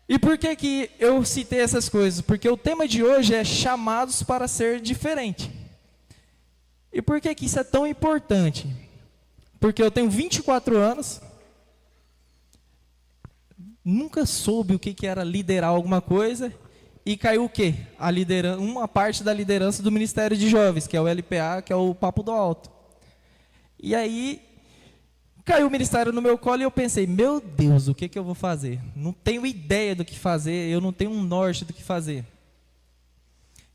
E por que que eu citei essas coisas? Porque o tema de hoje é chamados para ser diferente. E por que que isso é tão importante? Porque eu tenho 24 anos, nunca soube o que que era liderar alguma coisa, e caiu o quê? Uma parte da liderança do Ministério de Jovens, que é o LPA, que é o Papo do Alto. E aí, caiu o ministério no meu colo e eu pensei, meu Deus, o que que eu vou fazer? Não tenho ideia do que fazer, eu não tenho um norte do que fazer.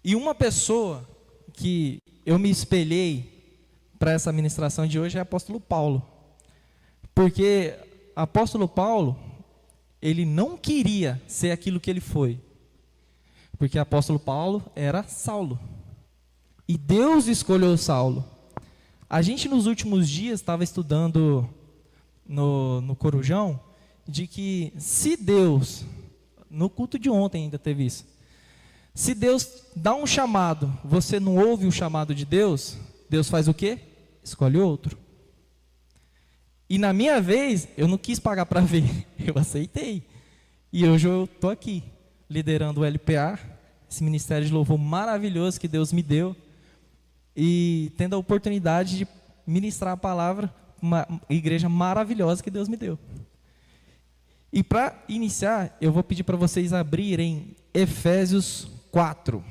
E uma pessoa que eu me espelhei para essa ministração de hoje é o apóstolo Paulo. Porque apóstolo Paulo, ele não queria ser aquilo que ele foi. Porque apóstolo Paulo era Saulo. E Deus escolheu Saulo. A gente nos últimos dias estava estudando no Corujão, de que se Deus, no culto de ontem ainda teve isso, se Deus dá um chamado, você não ouve o chamado de Deus, Deus faz o quê? Escolhe outro. E na minha vez, eu não quis pagar para ver, eu aceitei. E hoje eu estou aqui, liderando o LPA, esse ministério de louvor maravilhoso que Deus me deu, e tendo a oportunidade de ministrar a palavra, uma igreja maravilhosa que Deus me deu. E para iniciar, eu vou pedir para vocês abrirem Efésios 4.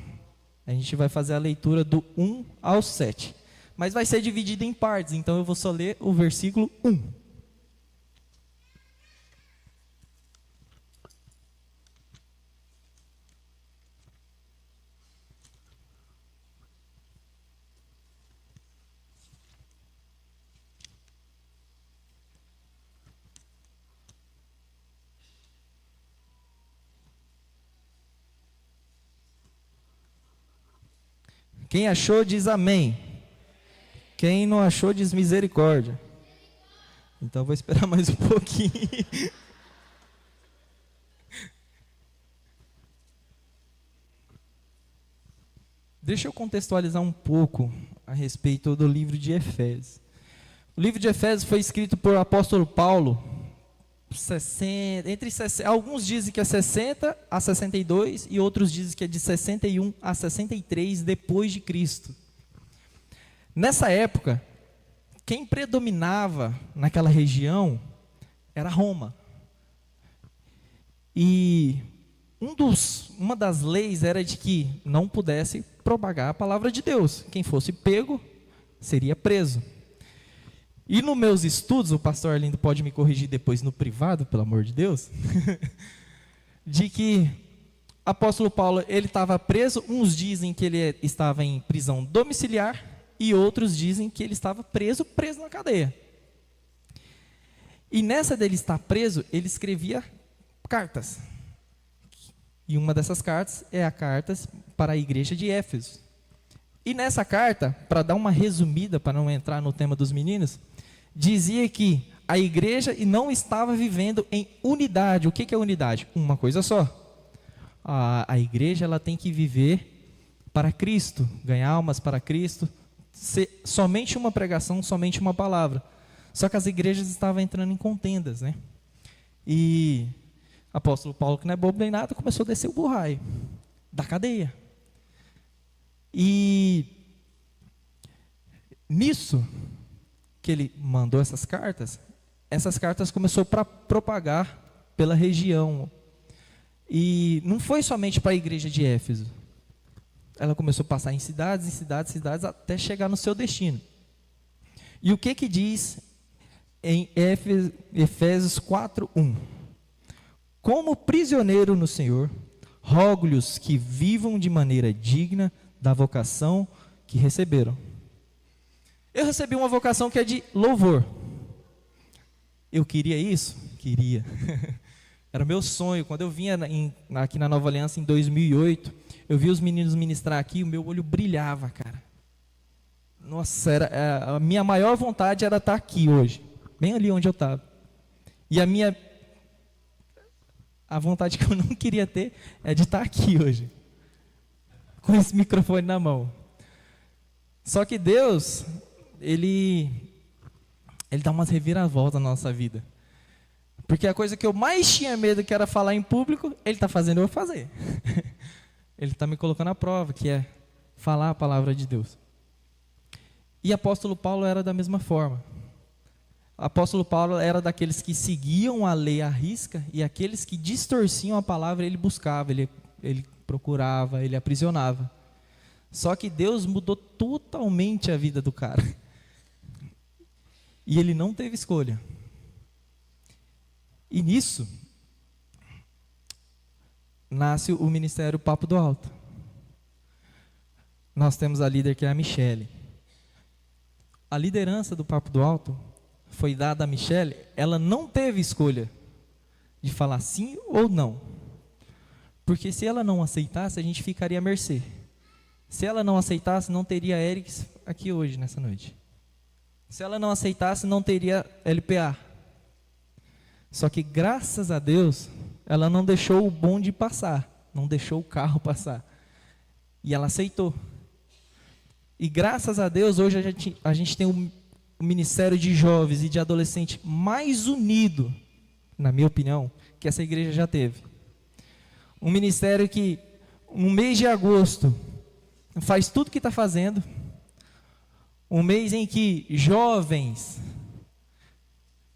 A gente vai fazer a leitura do 1 ao 7. Mas vai ser dividido em partes, então eu vou só ler o versículo 1. Quem achou diz amém. Quem não achou diz misericórdia. Então vou esperar mais um pouquinho. Deixa eu contextualizar um pouco a respeito do livro de Efésios. O livro de Efésios foi escrito por apóstolo Paulo, alguns dizem que é 60 a 62 e outros dizem que é de 61 a 63 depois de Cristo. Nessa época, quem predominava naquela região era Roma. E uma das leis era de que não pudesse propagar a palavra de Deus. Quem fosse pego seria preso. E nos meus estudos, o pastor Arlindo pode me corrigir depois no privado, pelo amor de Deus, de que apóstolo Paulo, ele estava preso, uns dizem que ele estava em prisão domiciliar, e outros dizem que ele estava preso na cadeia. E nessa dele estar preso, ele escrevia cartas. E uma dessas cartas é a carta para a igreja de Éfeso. E nessa carta, para dar uma resumida, para não entrar no tema dos meninos, dizia que a igreja não estava vivendo em unidade. O que é unidade? Uma coisa só. A igreja ela tem que viver para Cristo, ganhar almas para Cristo, ser somente uma pregação, somente uma palavra. Só que as igrejas estavam entrando em contendas, né? E apóstolo Paulo, que não é bobo nem nada, começou a descer o burrai da cadeia. E nisso que ele mandou essas cartas começou a propagar pela região. E não foi somente para a igreja de Éfeso. Ela começou a passar em cidades, até chegar no seu destino. E o que diz em Efésios 4:1? Como prisioneiro no Senhor, rogo-lhes que vivam de maneira digna da vocação que receberam. Eu recebi uma vocação que é de louvor. Eu queria isso? Queria. Era o meu sonho. Quando eu vinha aqui na Nova Aliança em 2008, eu vi os meninos ministrar aqui, o meu olho brilhava, cara. Nossa, a minha maior vontade era estar aqui hoje, bem ali onde eu estava. E a vontade que eu não queria ter é de estar aqui hoje, com esse microfone na mão. Só que Deus, Ele dá umas reviravoltas na nossa vida. Porque a coisa que eu mais tinha medo, que era falar em público, ele está fazendo eu fazer. Ele está me colocando à prova, que é falar a palavra de Deus. E apóstolo Paulo era da mesma forma. Apóstolo Paulo era daqueles que seguiam a lei à risca, e aqueles que distorciam a palavra, ele buscava, ele procurava, ele aprisionava. Só que Deus mudou totalmente a vida do cara. E ele não teve escolha. E nisso, nasce o Ministério Papo do Alto. Nós temos a líder que é a Michele. A liderança do Papo do Alto foi dada a Michele, ela não teve escolha de falar sim ou não. Porque se ela não aceitasse, a gente ficaria à mercê. Se ela não aceitasse, não teria Erics aqui hoje, nessa noite. Se ela não aceitasse, não teria LPA. Só que, graças a Deus, ela não deixou o bonde passar, não deixou o carro passar. E ela aceitou. E graças a Deus, hoje a gente tem o ministério de jovens e de adolescentes mais unido, na minha opinião, que essa igreja já teve. Um ministério que, no mês de agosto, faz tudo que está fazendo. Um mês em que jovens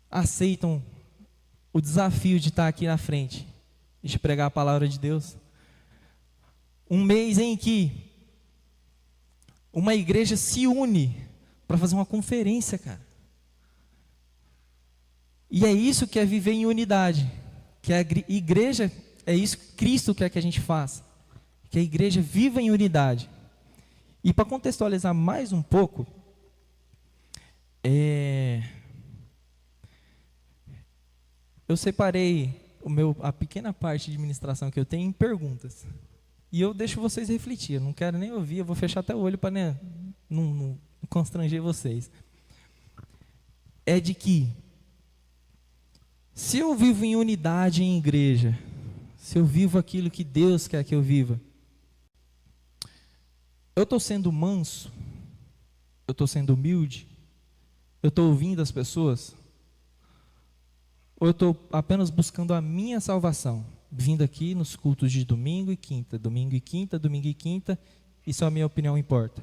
aceitam o desafio de estar aqui na frente e de pregar a palavra de Deus. Um mês em que uma igreja se une para fazer uma conferência, cara. E é isso que é viver em unidade. Que a igreja, é isso que Cristo quer que a gente faça. Que a igreja viva em unidade. E para contextualizar mais um pouco, eu separei a pequena parte de ministração que eu tenho em perguntas. E eu deixo vocês refletir, eu não quero nem ouvir, eu vou fechar até o olho para não constranger vocês. É de que, se eu vivo em unidade em igreja, se eu vivo aquilo que Deus quer que eu viva, eu estou sendo manso, eu estou sendo humilde, eu estou ouvindo as pessoas, ou eu estou apenas buscando a minha salvação, vindo aqui nos cultos de domingo e quinta, domingo e quinta, domingo e quinta, e só a minha opinião importa.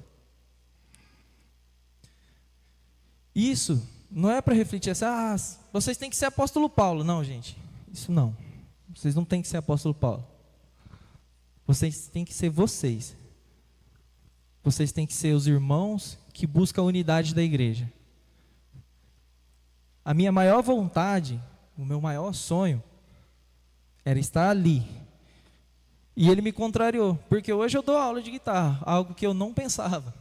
Isso não é para refletir assim, vocês têm que ser apóstolo Paulo. Não, gente, isso não. Vocês não têm que ser apóstolo Paulo. Vocês têm que ser vocês. Vocês têm que ser os irmãos que buscam a unidade da igreja. A minha maior vontade, o meu maior sonho, era estar ali. E ele me contrariou, porque hoje eu dou aula de guitarra, algo que eu não pensava.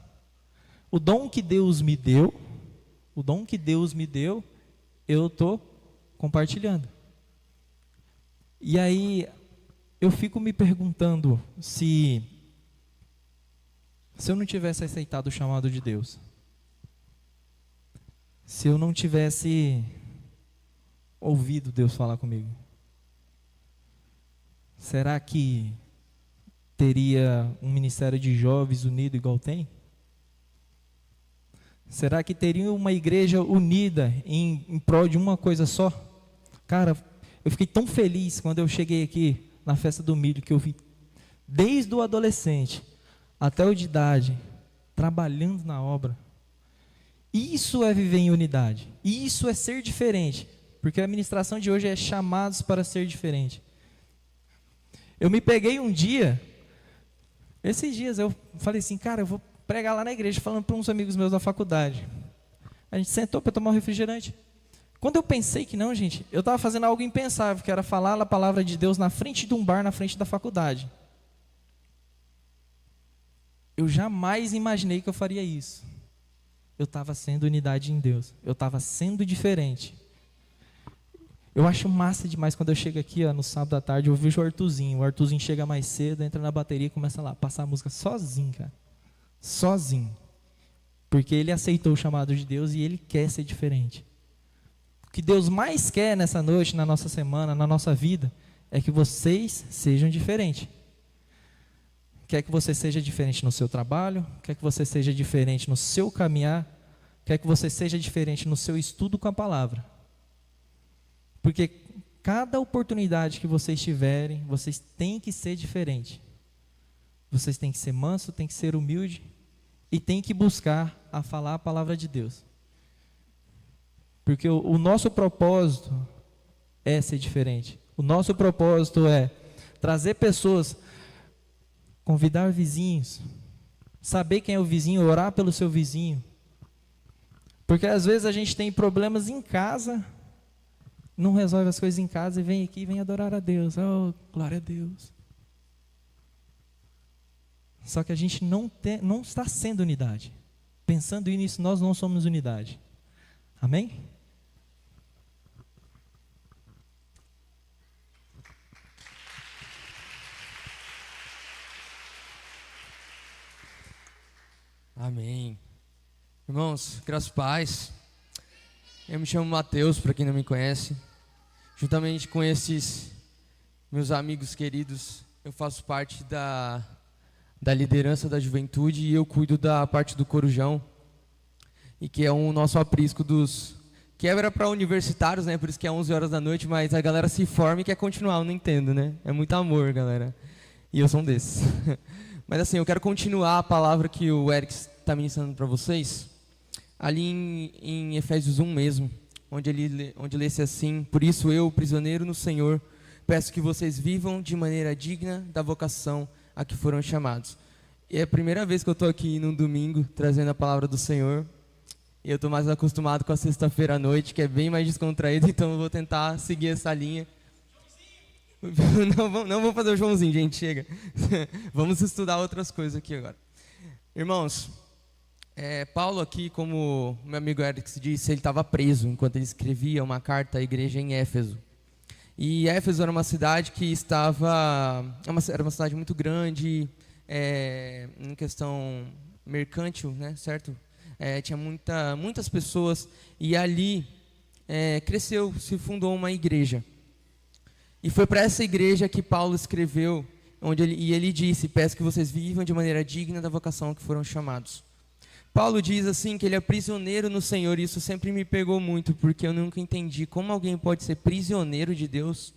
O dom que Deus me deu, eu estou compartilhando. E aí, eu fico me perguntando se eu não tivesse aceitado o chamado de Deus, se eu não tivesse ouvido Deus falar comigo, será que teria um ministério de jovens unido igual tem? Será que teria uma igreja unida em prol de uma coisa só? Cara, eu fiquei tão feliz quando eu cheguei aqui na festa do milho, que eu vi desde o adolescente até o de idade, trabalhando na obra. Isso é viver em unidade. Isso é ser diferente. Porque a ministração de hoje é chamados para ser diferente. Eu me peguei um dia, esses dias eu falei assim, cara, eu vou pregar lá na igreja, falando para uns amigos meus da faculdade. A gente sentou para tomar um refrigerante. Quando eu pensei que não, gente, eu estava fazendo algo impensável, que era falar a palavra de Deus na frente de um bar, na frente da faculdade. Eu jamais imaginei que eu faria isso. Eu estava sendo unidade em Deus. Eu estava sendo diferente. Eu acho massa demais quando eu chego aqui, no sábado à tarde, eu vejo o Arthurzinho. O Arthurzinho chega mais cedo, entra na bateria e começa lá a passar a música sozinho, cara. Sozinho. Porque ele aceitou o chamado de Deus e ele quer ser diferente. O que Deus mais quer nessa noite, na nossa semana, na nossa vida, é que vocês sejam diferentes. Quer que você seja diferente no seu trabalho, quer que você seja diferente no seu caminhar, quer que você seja diferente no seu estudo com a palavra. Porque cada oportunidade que vocês tiverem, vocês têm que ser diferente. Vocês têm que ser manso, têm que ser humilde e têm que buscar a falar a palavra de Deus. Porque o nosso propósito é ser diferente. O nosso propósito é trazer pessoas, convidar vizinhos, saber quem é o vizinho, orar pelo seu vizinho. Porque às vezes a gente tem problemas em casa, não resolve as coisas em casa e vem aqui e vem adorar a Deus. Oh, glória a Deus. Só que a gente não está sendo unidade. Pensando nisso, nós não somos unidade. Amém? Amém. Irmãos, graças a paz. Eu me chamo Mateus, para quem não me conhece. Juntamente com esses meus amigos queridos, eu faço parte da liderança da juventude e eu cuido da parte do Corujão. E que é um nosso aprisco que era para universitários, né? Por isso que é 11 horas da noite, mas a galera se forma e quer continuar, eu não entendo, né? É muito amor, galera. E eu sou um desses. Mas assim, eu quero continuar a palavra que o Eric está ministrando para vocês, ali em Efésios 1 mesmo, onde lê-se assim: por isso eu, prisioneiro no Senhor, peço que vocês vivam de maneira digna da vocação a que foram chamados. E é a primeira vez que eu estou aqui num domingo, trazendo a palavra do Senhor, e eu estou mais acostumado com a sexta-feira à noite, que é bem mais descontraído, então eu vou tentar seguir essa linha. Não vou fazer o Joãozinho, gente, chega. Vamos estudar outras coisas aqui agora. Irmãos, Paulo aqui, como meu amigo Eric disse, ele estava preso enquanto ele escrevia uma carta à igreja em Éfeso. E Éfeso era uma cidade que era uma cidade muito grande, em questão mercantil, né, certo? Tinha muitas pessoas, e ali cresceu, se fundou uma igreja. E foi para essa igreja que Paulo escreveu, e ele disse: peço que vocês vivam de maneira digna da vocação a que foram chamados. Paulo diz assim que ele é prisioneiro no Senhor, e isso sempre me pegou muito, porque eu nunca entendi como alguém pode ser prisioneiro de Deus.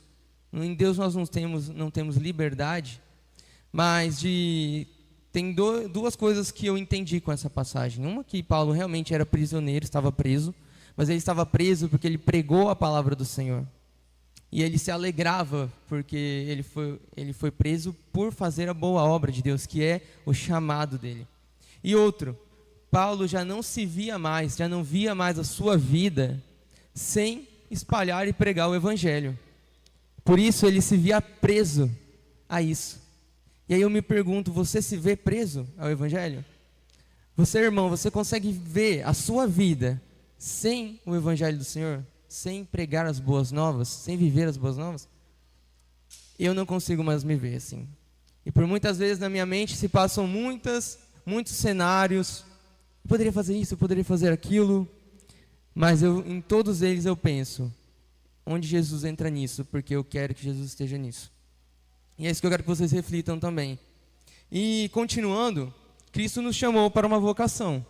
Em Deus nós não temos liberdade, mas tem duas coisas que eu entendi com essa passagem. Uma, que Paulo realmente era prisioneiro, estava preso, mas ele estava preso porque ele pregou a palavra do Senhor. E ele se alegrava porque ele foi preso por fazer a boa obra de Deus, que é o chamado dele. E outro, Paulo já não via mais a sua vida sem espalhar e pregar o evangelho. Por isso ele se via preso a isso. E aí eu me pergunto, você se vê preso ao evangelho? Você, irmão, você consegue ver a sua vida sem o evangelho do Senhor? Sem pregar as boas novas, sem viver as boas novas? Eu não consigo mais me ver assim. E por muitas vezes na minha mente se passam muitos cenários. Eu poderia fazer isso, eu poderia fazer aquilo, mas em todos eles eu penso: onde Jesus entra nisso? Porque eu quero que Jesus esteja nisso. E é isso que eu quero que vocês reflitam também. E continuando, Cristo nos chamou para uma vocação,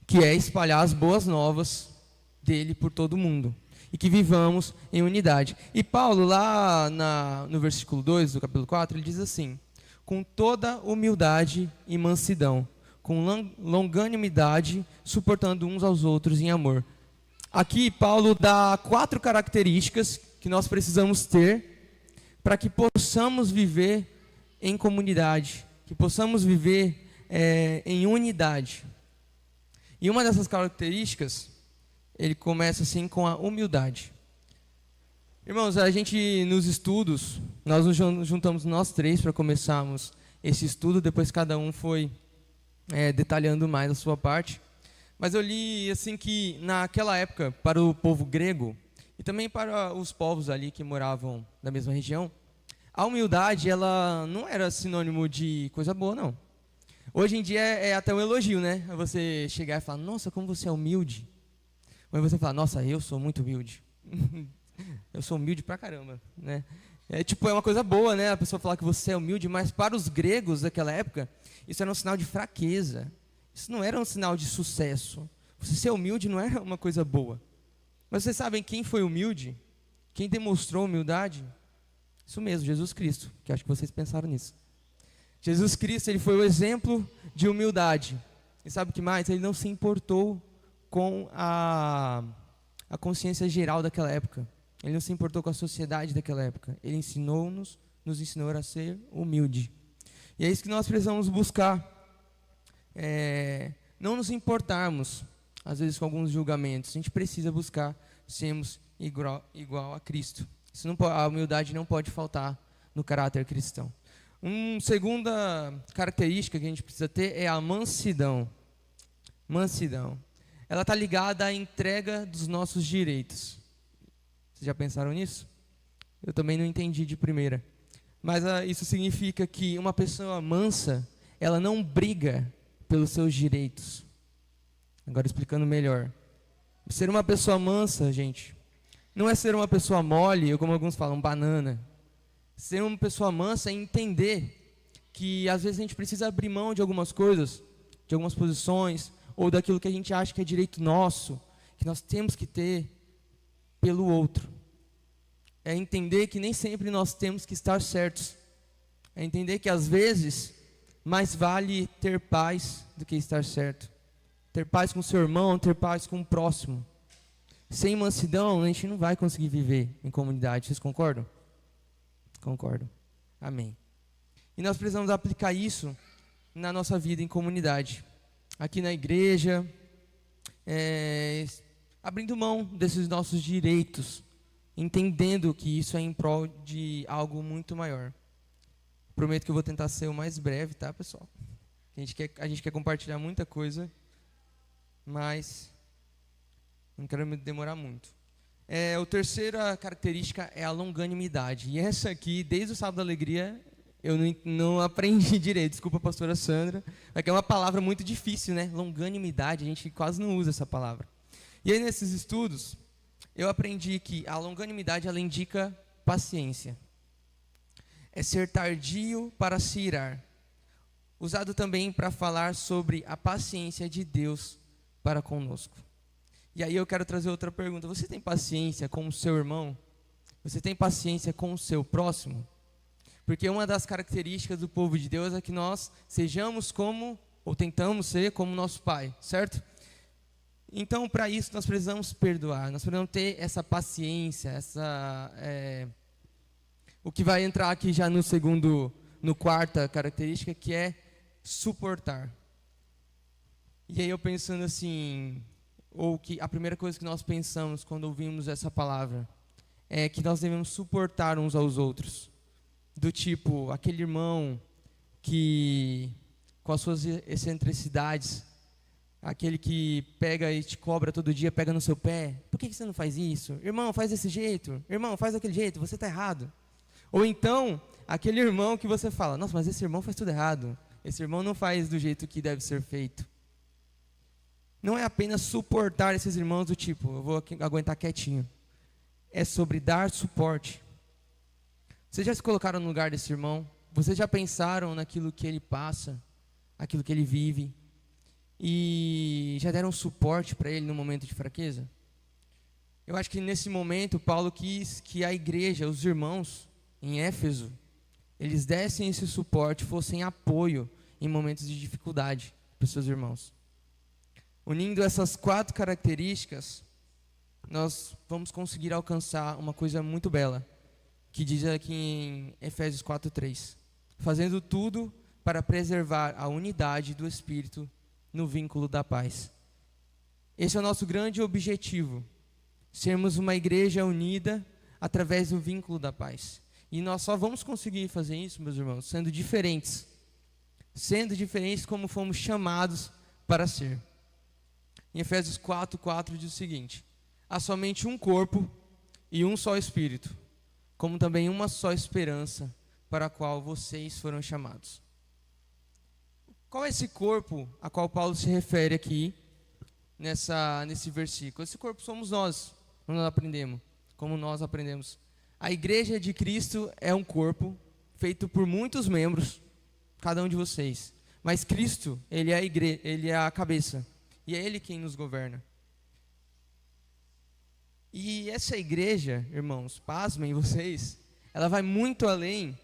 que é espalhar as boas novas dele por todo mundo, e que vivamos em unidade. E Paulo, lá no versículo 2 do capítulo 4, ele diz assim: com toda humildade e mansidão, com longanimidade, suportando uns aos outros em amor. Aqui Paulo dá 4 características que nós precisamos ter para que possamos viver em comunidade, que possamos viver em unidade. E uma dessas características, ele começa assim com a humildade. Irmãos, a gente nos estudos, nós nos juntamos nós 3 para começarmos esse estudo, depois cada um foi detalhando mais a sua parte. Mas eu li assim que naquela época, para o povo grego, e também para os povos ali que moravam na mesma região, a humildade ela não era sinônimo de coisa boa, não. Hoje em dia é até um elogio, né? Você chegar e falar: nossa, como você é humilde. Ou você falar: nossa, eu sou muito humilde. Eu sou humilde pra caramba, né? É uma coisa boa, né? A pessoa falar que você é humilde, mas para os gregos daquela época, isso era um sinal de fraqueza. Isso não era um sinal de sucesso. Você ser humilde não era uma coisa boa. Mas vocês sabem quem foi humilde? Quem demonstrou humildade? Isso mesmo, Jesus Cristo, que acho que vocês pensaram nisso. Jesus Cristo, ele foi o exemplo de humildade. E sabe o que mais? Ele não se importou com a consciência geral daquela época. Ele não se importou com a sociedade daquela época. Ele nos ensinou a ser humilde. E é isso que nós precisamos buscar. Não nos importarmos, às vezes, com alguns julgamentos. A gente precisa buscar sermos igual a Cristo. A humildade não pode faltar no caráter cristão. Uma segunda característica que a gente precisa ter é a mansidão. Mansidão. Ela está ligada à entrega dos nossos direitos. Vocês já pensaram nisso? Eu também não entendi de primeira. Mas isso significa que uma pessoa mansa, ela não briga pelos seus direitos. Agora explicando melhor. Ser uma pessoa mansa, gente, não é ser uma pessoa mole, ou como alguns falam, banana. Ser uma pessoa mansa é entender que às vezes a gente precisa abrir mão de algumas coisas, de algumas posições, ou daquilo que a gente acha que é direito nosso, que nós temos que ter pelo outro. É entender que nem sempre nós temos que estar certos. É entender que às vezes mais vale ter paz do que estar certo. Ter paz com o seu irmão, ter paz com o próximo. Sem mansidão, a gente não vai conseguir viver em comunidade. Vocês concordam? Concordo. Amém. E nós precisamos aplicar isso na nossa vida em comunidade. Aqui na igreja, abrindo mão desses nossos direitos, entendendo que isso é em prol de algo muito maior. Prometo que eu vou tentar ser o mais breve, tá, pessoal? A gente quer compartilhar muita coisa, mas não quero me demorar muito. A terceira característica é a longanimidade. E essa aqui, desde o Sábado da Alegria, eu não aprendi direito. Desculpa, pastora Sandra. É que é uma palavra muito difícil, né? Longanimidade, a gente quase não usa essa palavra. E aí, nesses estudos, eu aprendi que a longanimidade, ela indica paciência. É ser tardio para se irar. Usado também para falar sobre a paciência de Deus para conosco. E aí eu quero trazer outra pergunta. Você tem paciência com o seu irmão? Você tem paciência com o seu próximo? Porque uma das características do povo de Deus é que nós sejamos como, ou tentamos ser como nosso Pai, certo? Então, para isso, nós precisamos perdoar. Nós precisamos ter essa paciência, o que vai entrar aqui já no quarta característica, que é suportar. E aí eu pensando assim, ou que a primeira coisa que nós pensamos quando ouvimos essa palavra é que nós devemos suportar uns aos outros. Do tipo, aquele irmão que, com as suas excentricidades, aquele que pega e te cobra todo dia, pega no seu pé. Por que você não faz isso? Irmão, faz desse jeito. Irmão, faz daquele jeito, você está errado. Ou então, aquele irmão que você fala, nossa, mas esse irmão faz tudo errado. Esse irmão não faz do jeito que deve ser feito. Não é apenas suportar esses irmãos do tipo, eu vou aguentar quietinho. É sobre dar suporte. Vocês já se colocaram no lugar desse irmão? Vocês já pensaram naquilo que ele passa, aquilo que ele vive? E já deram suporte para ele no momento de fraqueza? Eu acho que nesse momento Paulo quis que a igreja, os irmãos em Éfeso, eles dessem esse suporte, fossem apoio em momentos de dificuldade para os seus irmãos. Unindo essas 4 características, nós vamos conseguir alcançar uma coisa muito bela, que diz aqui em Efésios 4:3, fazendo tudo para preservar a unidade do Espírito no vínculo da paz. Esse é o nosso grande objetivo, sermos uma igreja unida através do vínculo da paz. E nós só vamos conseguir fazer isso, meus irmãos, sendo diferentes como fomos chamados para ser. Em Efésios 4:4 diz o seguinte: há somente um corpo e um só Espírito, como também uma só esperança para a qual vocês foram chamados. Qual é esse corpo a qual Paulo se refere aqui nesse versículo? Esse corpo somos nós, como nós aprendemos. A igreja de Cristo é um corpo feito por muitos membros, cada um de vocês. Mas Cristo, ele é a cabeça. E é Ele quem nos governa. E essa igreja, irmãos, pasmem vocês, ela vai muito além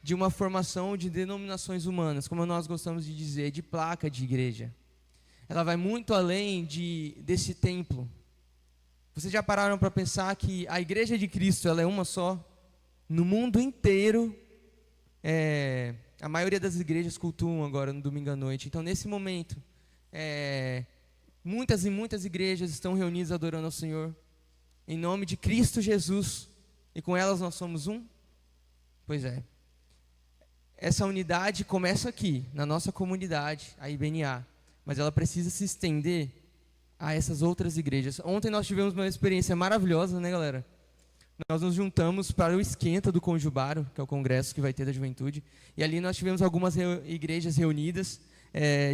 de uma formação de denominações humanas, como nós gostamos de dizer, de placa de igreja. Ela vai muito além desse templo. Vocês já pararam para pensar que a igreja de Cristo ela é uma só? No mundo inteiro, a maioria das igrejas cultuam agora no domingo à noite. Então, nesse momento, muitas e muitas igrejas estão reunidas adorando ao Senhor, em nome de Cristo Jesus, e com elas nós somos um? Pois é. Essa unidade começa aqui, na nossa comunidade, a IBNA, mas ela precisa se estender a essas outras igrejas. Ontem nós tivemos uma experiência maravilhosa, né, galera? Nós nos juntamos para o Esquenta do Conjubaro, que é o congresso que vai ter da juventude, e ali nós tivemos algumas igrejas reunidas,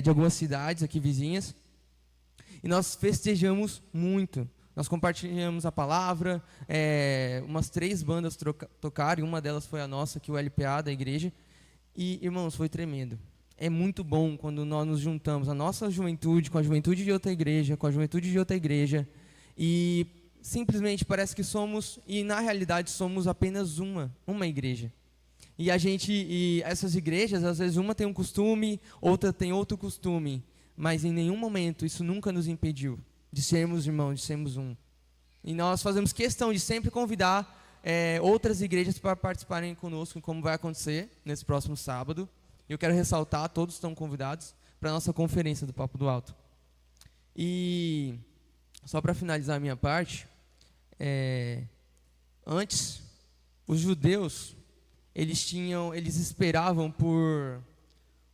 de algumas cidades aqui vizinhas, e nós festejamos muito. Nós compartilhamos a palavra, umas 3 bandas tocaram, e uma delas foi a nossa, que é o LPA da igreja. E, irmãos, foi tremendo. É muito bom quando nós nos juntamos, a nossa juventude, com a juventude de outra igreja, com a juventude de outra igreja, e simplesmente parece que somos, e na realidade somos apenas uma igreja. E essas igrejas, às vezes uma tem um costume, outra tem outro costume, mas em nenhum momento isso nunca nos impediu de sermos irmãos, de sermos um. E nós fazemos questão de sempre convidar outras igrejas para participarem conosco, como vai acontecer nesse próximo sábado. Eu quero ressaltar, todos estão convidados para a nossa conferência do Papo do Alto. E só para finalizar a minha parte, antes, os judeus, eles esperavam por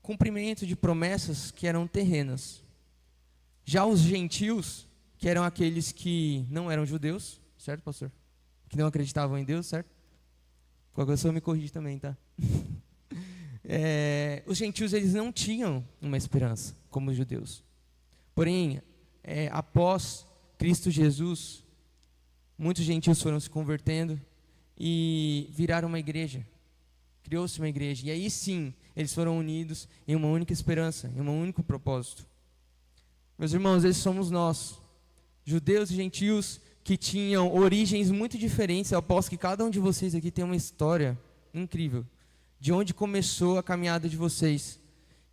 cumprimento de promessas que eram terrenas. Já os gentios, que eram aqueles que não eram judeus, certo, pastor? Que não acreditavam em Deus, certo? Qualquer coisa me corrige também, tá? Os gentios, eles não tinham uma esperança, como os judeus. Porém, após Cristo Jesus, muitos gentios foram se convertendo e viraram uma igreja. Criou-se uma igreja. E aí sim, eles foram unidos em uma única esperança, em um único propósito. Meus irmãos, esses somos nós, judeus e gentios que tinham origens muito diferentes. Eu aposto que cada um de vocês aqui tem uma história incrível, de onde começou a caminhada de vocês,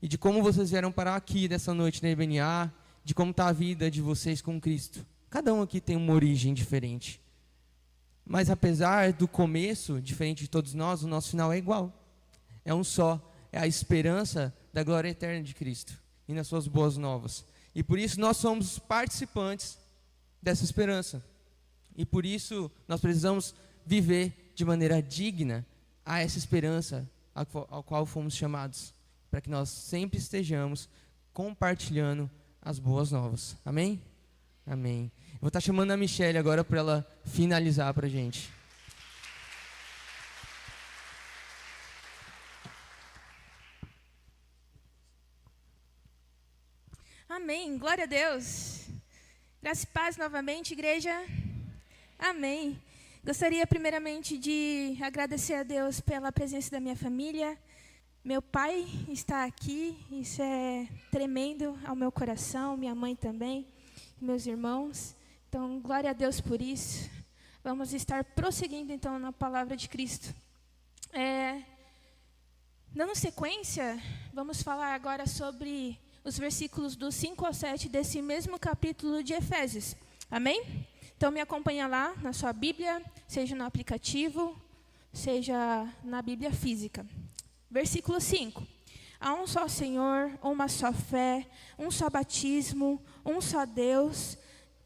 e de como vocês vieram parar aqui nessa noite na IBNA, de como está a vida de vocês com Cristo. Cada um aqui tem uma origem diferente. Mas apesar do começo, diferente de todos nós, o nosso final é igual. É um só, é a esperança da glória eterna de Cristo, e nas suas boas novas. E por isso nós somos participantes dessa esperança. E por isso nós precisamos viver de maneira digna a essa esperança ao qual fomos chamados, para que nós sempre estejamos compartilhando as boas novas. Amém? Amém. Eu vou estar chamando a Michelle agora para ela finalizar para a gente. Amém, glória a Deus. Graça e paz novamente, igreja. Amém. Gostaria primeiramente de agradecer a Deus pela presença da minha família. Meu pai está aqui, isso é tremendo ao meu coração, minha mãe também, meus irmãos. Então, glória a Deus por isso. Vamos estar prosseguindo então na palavra de Cristo. Dando sequência, vamos falar agora sobre os versículos do 5 ao 7 desse mesmo capítulo de Efésios. Amém? Então me acompanha lá na sua Bíblia, seja no aplicativo, seja na Bíblia física. Versículo 5. Há um só Senhor, uma só fé, um só batismo, um só Deus,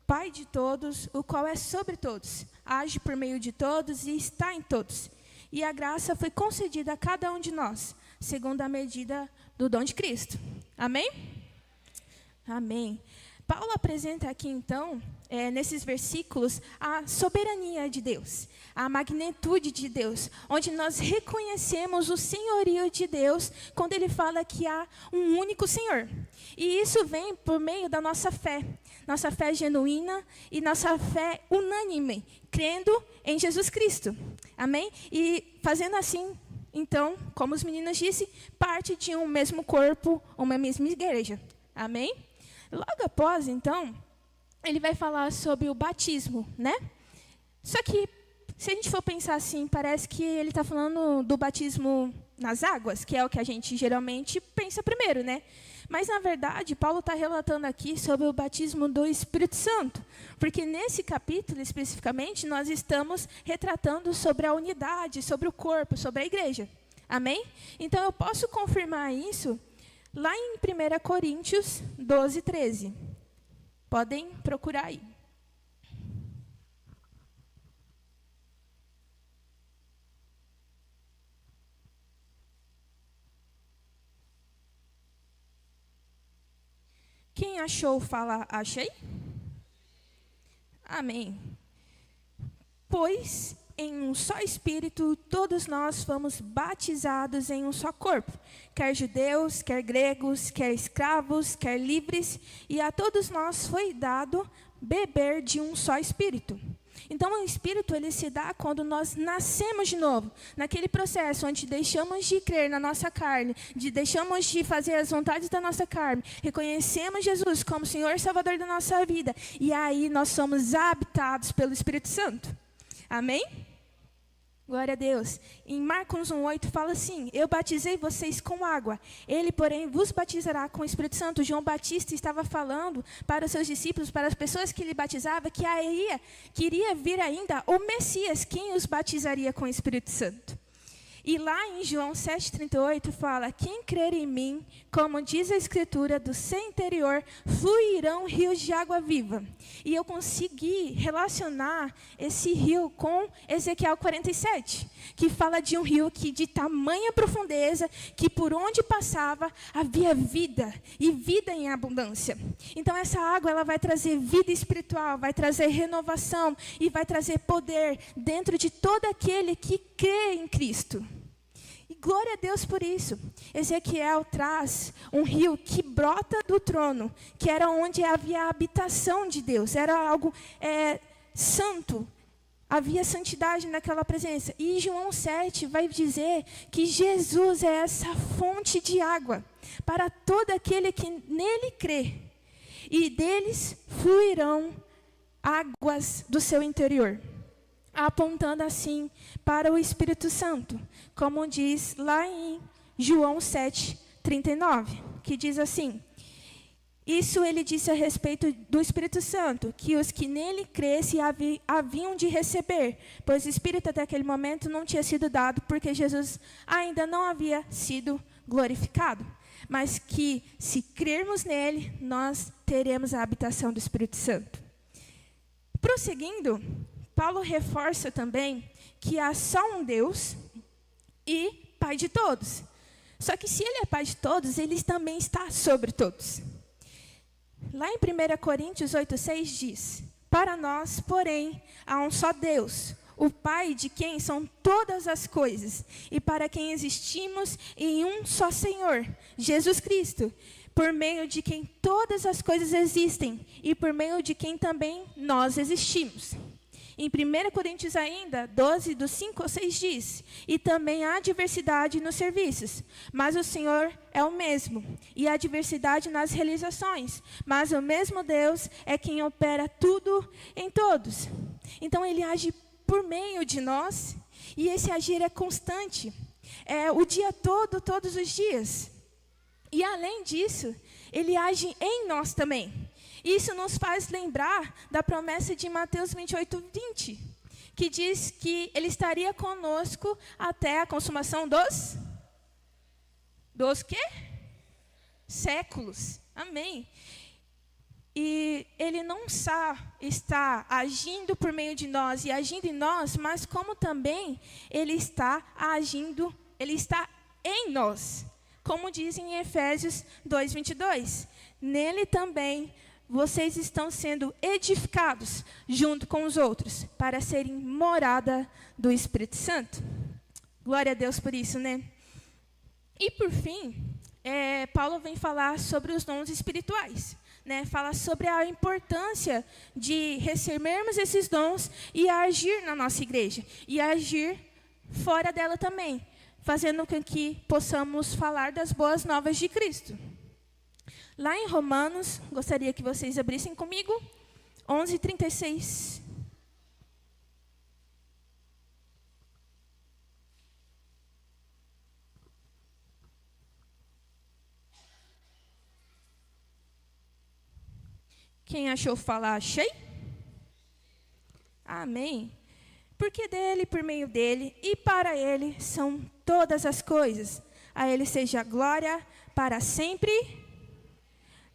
Pai de todos, o qual é sobre todos, age por meio de todos e está em todos. E a graça foi concedida a cada um de nós, segundo a medida do dom de Cristo. Amém? Amém. Paulo apresenta aqui, então, nesses versículos, a soberania de Deus, a magnitude de Deus, onde nós reconhecemos o senhorio de Deus, quando ele fala que há um único Senhor. E isso vem por meio da nossa fé genuína e nossa fé unânime, crendo em Jesus Cristo. Amém? E fazendo assim, então, como os meninos disseram, parte de um mesmo corpo, uma mesma igreja. Amém? Logo após, então, ele vai falar sobre o batismo, né? Só que, se a gente for pensar assim, parece que ele está falando do batismo nas águas, que é o que a gente geralmente pensa primeiro, né? Mas, na verdade, Paulo está relatando aqui sobre o batismo do Espírito Santo, porque nesse capítulo, especificamente, nós estamos retratando sobre a unidade, sobre o corpo, sobre a igreja. Amém? Então, eu posso confirmar isso lá em 1 Coríntios 12, 13. Podem procurar aí. Quem achou, fala, achei? Amém. Pois em um só Espírito, todos nós fomos batizados em um só corpo, quer judeus, quer gregos, quer escravos, quer livres, e a todos nós foi dado beber de um só Espírito. Então, o Espírito, ele se dá quando nós nascemos de novo, naquele processo onde deixamos de crer na nossa carne, deixamos de fazer as vontades da nossa carne, reconhecemos Jesus como Senhor e Salvador da nossa vida, e aí nós somos habitados pelo Espírito Santo. Amém? Glória a Deus. Em Marcos 1:8 fala assim: eu batizei vocês com água, ele, porém, vos batizará com o Espírito Santo. João Batista estava falando para os seus discípulos, para as pessoas que ele batizava, que queria vir ainda o Messias, quem os batizaria com o Espírito Santo. E lá em João 7,38 fala: quem crer em mim, como diz a Escritura, do seu interior fluirão rios de água viva. E eu consegui relacionar esse rio com Ezequiel 47, que fala de um rio que de tamanha profundeza, que por onde passava havia vida, e vida em abundância. Então essa água, ela vai trazer vida espiritual, vai trazer renovação e vai trazer poder dentro de todo aquele que crê em Cristo. E glória a Deus por isso. Ezequiel traz um rio que brota do trono, que era onde havia a habitação de Deus, era algo santo, havia santidade naquela presença. E João 7 vai dizer que Jesus é essa fonte de água para todo aquele que nele crê, e deles fluirão águas do seu interior, apontando assim para o Espírito Santo, como diz lá em João 7:39, que diz assim: isso ele disse a respeito do Espírito Santo, que os que nele crescem haviam de receber, pois o Espírito até aquele momento não tinha sido dado, porque Jesus ainda não havia sido glorificado, mas que se crermos nele, nós teremos a habitação do Espírito Santo. Prosseguindo, Paulo reforça também que há só um Deus e Pai de todos. Só que se ele é Pai de todos, ele também está sobre todos. Lá em 1 Coríntios 8,6 diz: para nós, porém, há um só Deus, o Pai de quem são todas as coisas, e para quem existimos em um só Senhor, Jesus Cristo, por meio de quem todas as coisas existem, e por meio de quem também nós existimos. Em 1 Coríntios ainda, 12, do 5 ao 6 diz: e também há diversidade nos serviços, mas o Senhor é o mesmo, e há diversidade nas realizações, mas o mesmo Deus é quem opera tudo em todos. Então ele age por meio de nós, e esse agir é constante, é o dia todo, todos os dias. E além disso, ele age em nós também. Isso nos faz lembrar da promessa de Mateus 28:20, que diz que ele estaria conosco até a consumação dos quê? Séculos. Amém. E ele não só está agindo por meio de nós e agindo em nós, mas como também ele está agindo, ele está em nós. Como diz em Efésios 2:22, nele também vocês estão sendo edificados junto com os outros, para serem morada do Espírito Santo. Glória a Deus por isso, né? E por fim, Paulo vem falar sobre os dons espirituais, né? Fala sobre a importância de recebermos esses dons e agir na nossa igreja, e agir fora dela também, fazendo com que possamos falar das boas novas de Cristo. Lá em Romanos, gostaria que vocês abrissem comigo, 11:36. Quem achou falar, achei? Amém. Porque dele, por meio dele e para ele são todas as coisas. A ele seja a glória para sempre.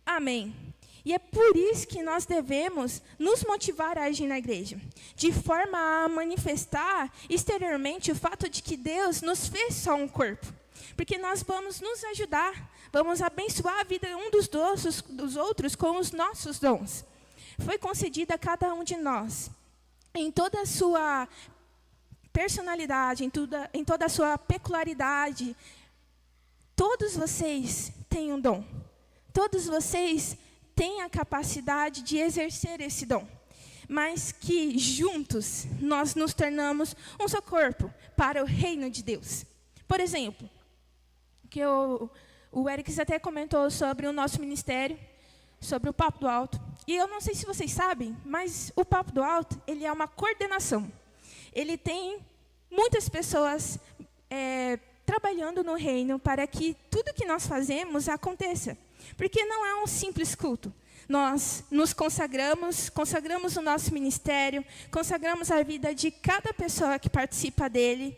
Amém. E é por isso que nós devemos nos motivar a agir na igreja, de forma a manifestar exteriormente o fato de que Deus nos fez só um corpo. Porque nós vamos nos ajudar, vamos abençoar a vida um dos outros com os nossos dons. Foi concedida a cada um de nós, em toda a sua personalidade, em toda a sua peculiaridade. Todos vocês têm um dom. Todos vocês têm a capacidade de exercer esse dom. Mas que juntos nós nos tornamos um só corpo para o reino de Deus. Por exemplo, que o Eric até comentou sobre o nosso ministério, sobre o Papo do Alto. E eu não sei se vocês sabem, mas o Papo do Alto, ele é uma coordenação. Ele tem muitas pessoas trabalhando no reino para que tudo que nós fazemos aconteça. Porque não é um simples culto. Nós nos consagramos o nosso ministério, consagramos a vida de cada pessoa que participa dele,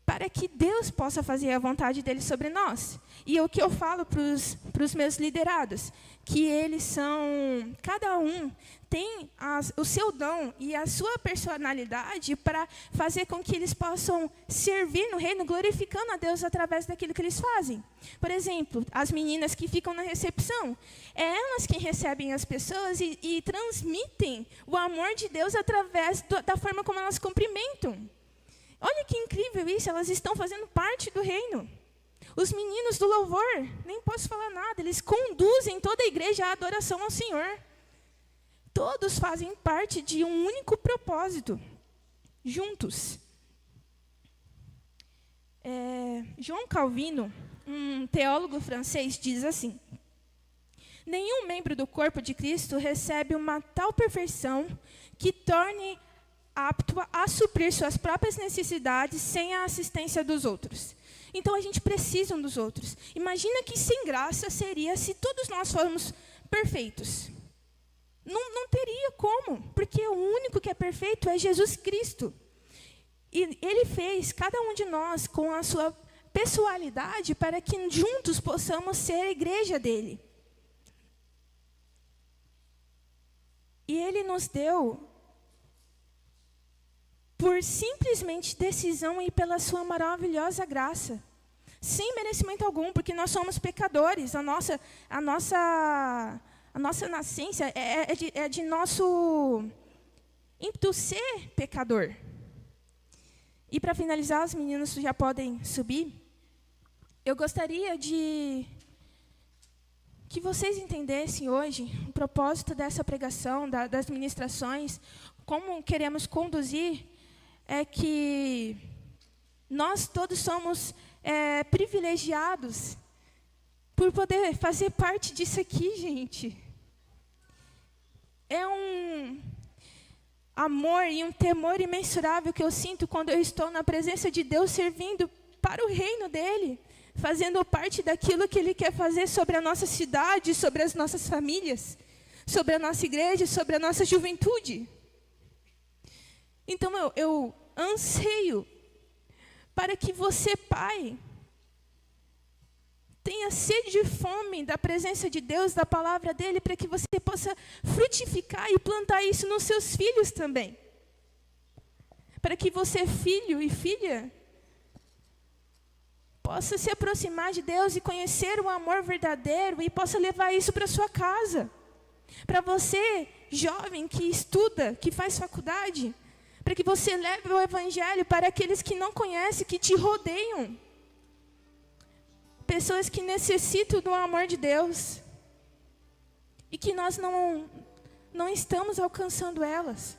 para que Deus possa fazer a vontade dele sobre nós. E o que eu falo para os meus liderados, que eles são, cada um tem o seu dom e a sua personalidade para fazer com que eles possam servir no reino, glorificando a Deus através daquilo que eles fazem. Por exemplo, as meninas que ficam na recepção, é elas que recebem as pessoas e transmitem o amor de Deus através da forma como elas cumprimentam. Olha que incrível isso, elas estão fazendo parte do reino. Os meninos do louvor, nem posso falar nada, eles conduzem toda a igreja à adoração ao Senhor. Todos fazem parte de um único propósito, juntos. João Calvino, um teólogo francês, diz assim: nenhum membro do corpo de Cristo recebe uma tal perfeição que torne apto a suprir suas próprias necessidades sem a assistência dos outros. Então, a gente precisa um dos outros. Imagina que sem graça seria se todos nós fôssemos perfeitos. Não teria como, porque o único que é perfeito é Jesus Cristo. E Ele fez cada um de nós com a sua pessoalidade para que juntos possamos ser a igreja dele. E Ele nos deu por simplesmente decisão e pela sua maravilhosa graça, sem merecimento algum, porque nós somos pecadores. A nossa nascência é de nosso ímpeto ser pecador. E para finalizar, os meninos já podem subir. Eu gostaria de que vocês entendessem hoje o propósito dessa pregação, das ministrações, como queremos conduzir. É que nós todos somos privilegiados por poder fazer parte disso aqui, gente. É um amor e um temor imensurável que eu sinto quando eu estou na presença de Deus, servindo para o reino dele, fazendo parte daquilo que ele quer fazer sobre a nossa cidade, sobre as nossas famílias, sobre a nossa igreja, sobre a nossa juventude. Então, eu anseio para que você, pai, tenha sede e fome da presença de Deus, da palavra dele, para que você possa frutificar e plantar isso nos seus filhos também. Para que você, filho e filha, possa se aproximar de Deus e conhecer o amor verdadeiro e possa levar isso para sua casa. Para você, jovem que estuda, que faz faculdade, para que você leve o evangelho para aqueles que não conhecem, que te rodeiam. Pessoas que necessitam do amor de Deus. E que nós não estamos alcançando elas.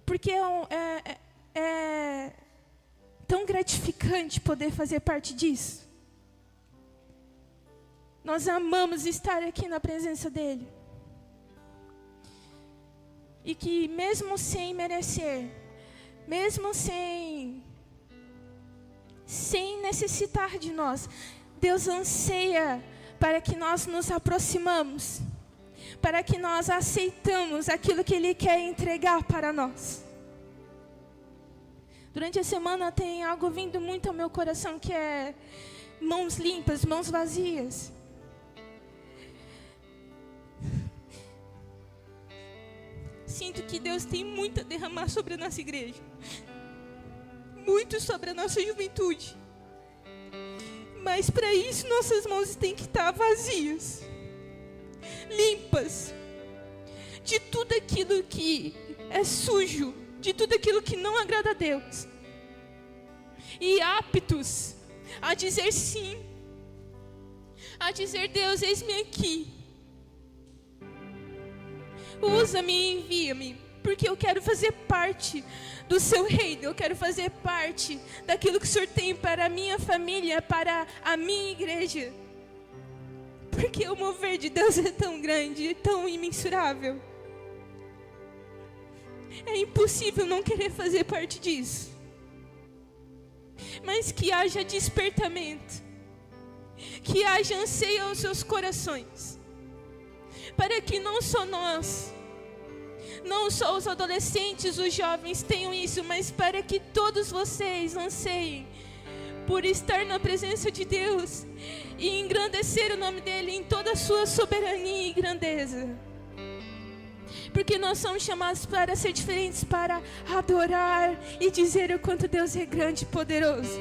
Porque é tão gratificante poder fazer parte disso. Nós amamos estar aqui na presença dele. E que mesmo sem merecer, mesmo sem necessitar de nós, Deus anseia para que nós nos aproximamos para que nós aceitamos aquilo que Ele quer entregar para nós. Durante a semana tem algo vindo muito ao meu coração, que é mãos limpas, mãos vazias. Sinto que Deus tem muito a derramar sobre a nossa igreja, muito sobre a nossa juventude. Mas para isso nossas mãos têm que estar vazias, limpas, de tudo aquilo que é sujo, de tudo aquilo que não agrada a Deus. E aptos a dizer sim, a dizer: Deus, eis-me aqui. Usa-me e envia-me, porque eu quero fazer parte do seu reino, eu quero fazer parte daquilo que o Senhor tem para a minha família, para a minha igreja. Porque o mover de Deus é tão grande, tão imensurável. É impossível não querer fazer parte disso. Mas que haja despertamento, que haja anseio aos seus corações, para que não só nós, não só os adolescentes, os jovens tenham isso, mas para que todos vocês anseiem por estar na presença de Deus e engrandecer o nome dEle em toda a sua soberania e grandeza. Porque nós somos chamados para ser diferentes, para adorar e dizer o quanto Deus é grande e poderoso.